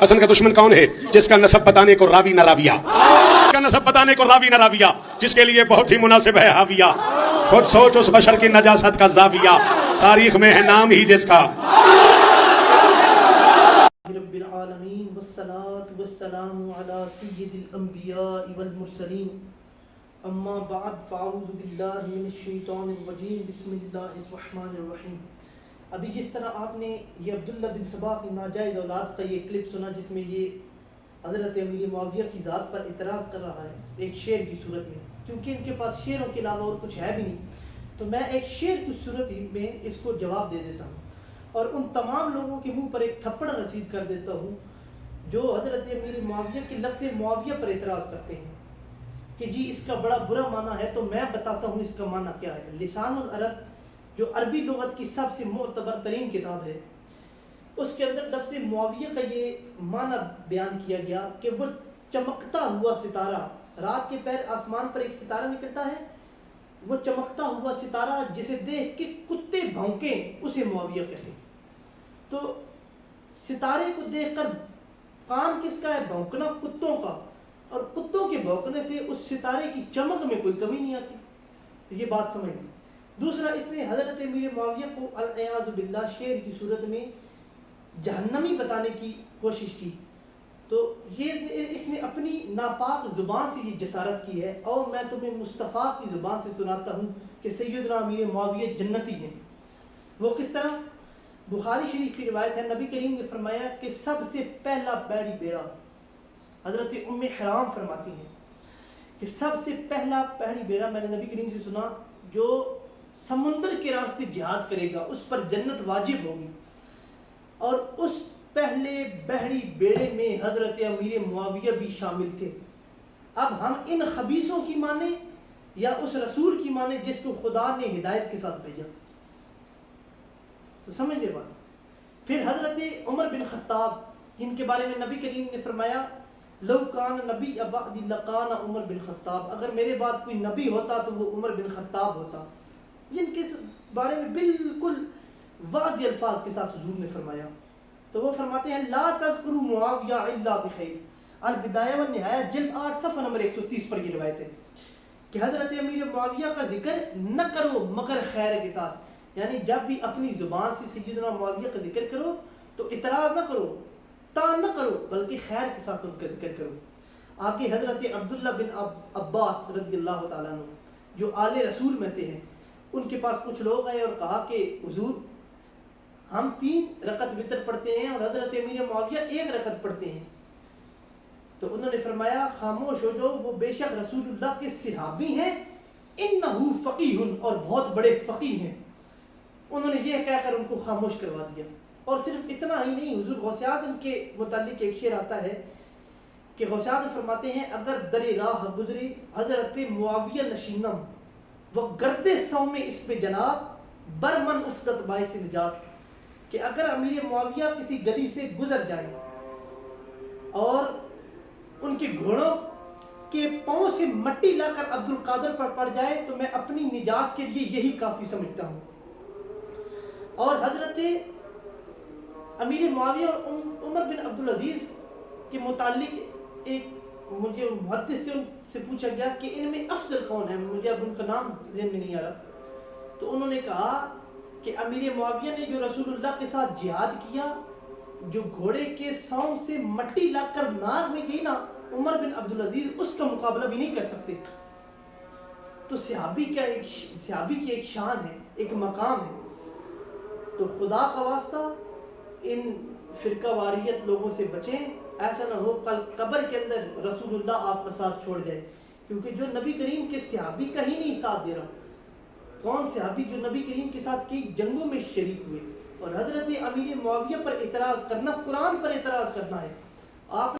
حسن کا دشمن کون ہے؟ جس کا نسب بتانے کو راوی نہ راویہ، کا نسب بتانے کو راوی نہ راویہ، جس کے لیے بہت ہی مناسب ہے حاویہ۔ خود سوچ اس بشر کی نجاست کا زاویہ، تاریخ میں ہے نام ہی جس کا۔ رب العالمین والصلاة والسلام علی سید الانبیاء والمرسلین، اما بعد فاعوذ باللہ من الشیطان الرجیم، بسم اللہ الرحمن الرحیم۔ ابھی جس طرح آپ نے یہ عبداللہ بن سبا کی ناجائز اولاد کا یہ کلپ سنا، جس میں یہ حضرت امیر معاویہ کی ذات پر اعتراض کر رہا ہے ایک شعر کی صورت میں، کیونکہ ان کے پاس شعروں کے علاوہ اور کچھ ہے بھی نہیں، تو میں ایک شعر کی صورت میں اس کو جواب دے دیتا ہوں اور ان تمام لوگوں کے منہ پر ایک تھپڑ رسید کر دیتا ہوں جو حضرت امیر معاویہ کے لفظ معاویہ پر اعتراض کرتے ہیں کہ جی اس کا بڑا برا معنی ہے۔ تو میں بتاتا ہوں اس کا معنی کیا ہے۔ لسان العرب جو عربی لغت کی سب سے معتبر ترین کتاب ہے، اس کے اندر لفظ معاویہ کا یہ معنی بیان کیا گیا کہ وہ چمکتا ہوا ستارہ، رات کے پہر آسمان پر ایک ستارہ نکلتا ہے، وہ چمکتا ہوا ستارہ جسے دیکھ کے کتے بھونکیں، اسے معاویہ کہتے ہیں۔ تو ستارے کو دیکھ کر کام کس کا ہے؟ بھونکنا کتوں کا، اور کتوں کے بھونکنے سے اس ستارے کی چمک میں کوئی کمی نہیں آتی۔ یہ بات سمجھ لیں۔ دوسرا، اس نے حضرت امیر معاویہ کو العیاذ باللہ شعر کی صورت میں جہنمی بتانے کی کوشش کی، تو یہ اس نے اپنی ناپاک زبان سے یہ جسارت کی ہے، اور میں تمہیں مصطفیٰ کی زبان سے سناتا ہوں کہ سیدنا امیر معاویہ جنتی ہیں۔ وہ کس طرح؟ بخاری شریف کی روایت ہے، نبی کریم نے فرمایا کہ سب سے پہلا بیڑی بیڑا، حضرت ام حرام فرماتی ہیں کہ سب سے پہلا پہلی بیڑا میں نے نبی کریم سے سنا، جو سمندر کے راستے جہاد کرے گا اس پر جنت واجب ہوگی، اور اس پہلے بحری بیڑے میں حضرت امیر معاویہ بھی شامل تھے۔ اب ہم ان خبیثوں کی مانیں یا اس رسول کی مانیں جس کو خدا نے ہدایت کے ساتھ بھیجا؟ تو سمجھ لے بات۔ پھر حضرت عمر بن خطاب، جن کے بارے میں نبی کریم نے فرمایا لو کان نبی بعدی لکان عمر بن خطاب، اگر میرے بعد کوئی نبی ہوتا تو وہ عمر بن خطاب ہوتا، جن کے بارے میں بالکل واضح الفاظ کے ساتھ حضور نے فرمایا۔ تو وہ فرماتے ہیں لا تذکروا معاویہ الا بخیر، البدایہ والنہایہ جلد 8 صفحہ نمبر 130 پر یہ روایت ہے کہ حضرت امیر معاویہ کا ذکر نہ کرو مگر خیر کے ساتھ، یعنی جب بھی اپنی زبان سے سیدنا معاویہ کا ذکر کرو تو اعتراض نہ کرو، تان نہ کرو، بلکہ خیر کے ساتھ ان کا ذکر کرو۔ آگے حضرت عبداللہ بن عباس رضی اللہ تعالیٰ عنہ جو آل رسول میں سے ہیں، ان کے پاس کچھ لوگ آئے اور کہا کہ حضور ہم 3 رکعت وتر پڑھتے ہیں اور حضرت امیر معاویہ 1 رکعت پڑھتے ہیں۔ تو انہوں نے فرمایا خاموش ہو جاؤ، وہ بے شک رسول اللہ کے صحابی ہیں، انہو فقیہ، اور بہت بڑے فقیہ ہیں۔ انہوں نے یہ کہہ کر ان کو خاموش کروا دیا۔ اور صرف اتنا ہی نہیں، حضور غوث اعظم کے متعلق ایک شعر آتا ہے کہ غوث اعظم فرماتے ہیں اگر در راہ گزرے حضرت معاویہ نشینم وہ گرد سو میں اس پہ جناب برمن افتت باعث نجات، کہ اگر امیر معاویہ کسی گلی سے گزر جائیں اور ان کے گھوڑوں کے پاؤں سے مٹی لا کر عبد القادر پر پڑ جائے تو میں اپنی نجات کے لیے یہی کافی سمجھتا ہوں۔ اور حضرت امیر معاویہ اور عمر بن عبدالعزیز کے متعلق ایک مجھے محدث سے ان سے پوچھا گیا کہ ان میں افضل کون ہے، مجھے اب ان کا نام ذہن میں نہیں آ رہا، تو انہوں نے کہا کہ امیر معاویہ نے جو رسول اللہ کے ساتھ جہاد کیا، جو گھوڑے کے سونگ سے مٹی لا کر ناک میں گئی نا، عمر بن عبدالعزیز اس کا مقابلہ بھی نہیں کر سکتے۔ تو صحابی کی ایک شان ہے، ایک مقام ہے۔ تو خدا کا واسطہ ان فرقہ واریت لوگوں سے بچیں، ایسا نہ ہو کل قبر کے اندر رسول اللہ آپ کا ساتھ چھوڑ جائے، کیونکہ جو نبی کریم کے صحابی کا ہی نہیں ساتھ دے رہا، کون صحابی جو نبی کریم کے ساتھ کئی جنگوں میں شریک ہوئے، اور حضرت امیر معاویہ پر اعتراض کرنا قرآن پر اعتراض کرنا ہے۔ آپ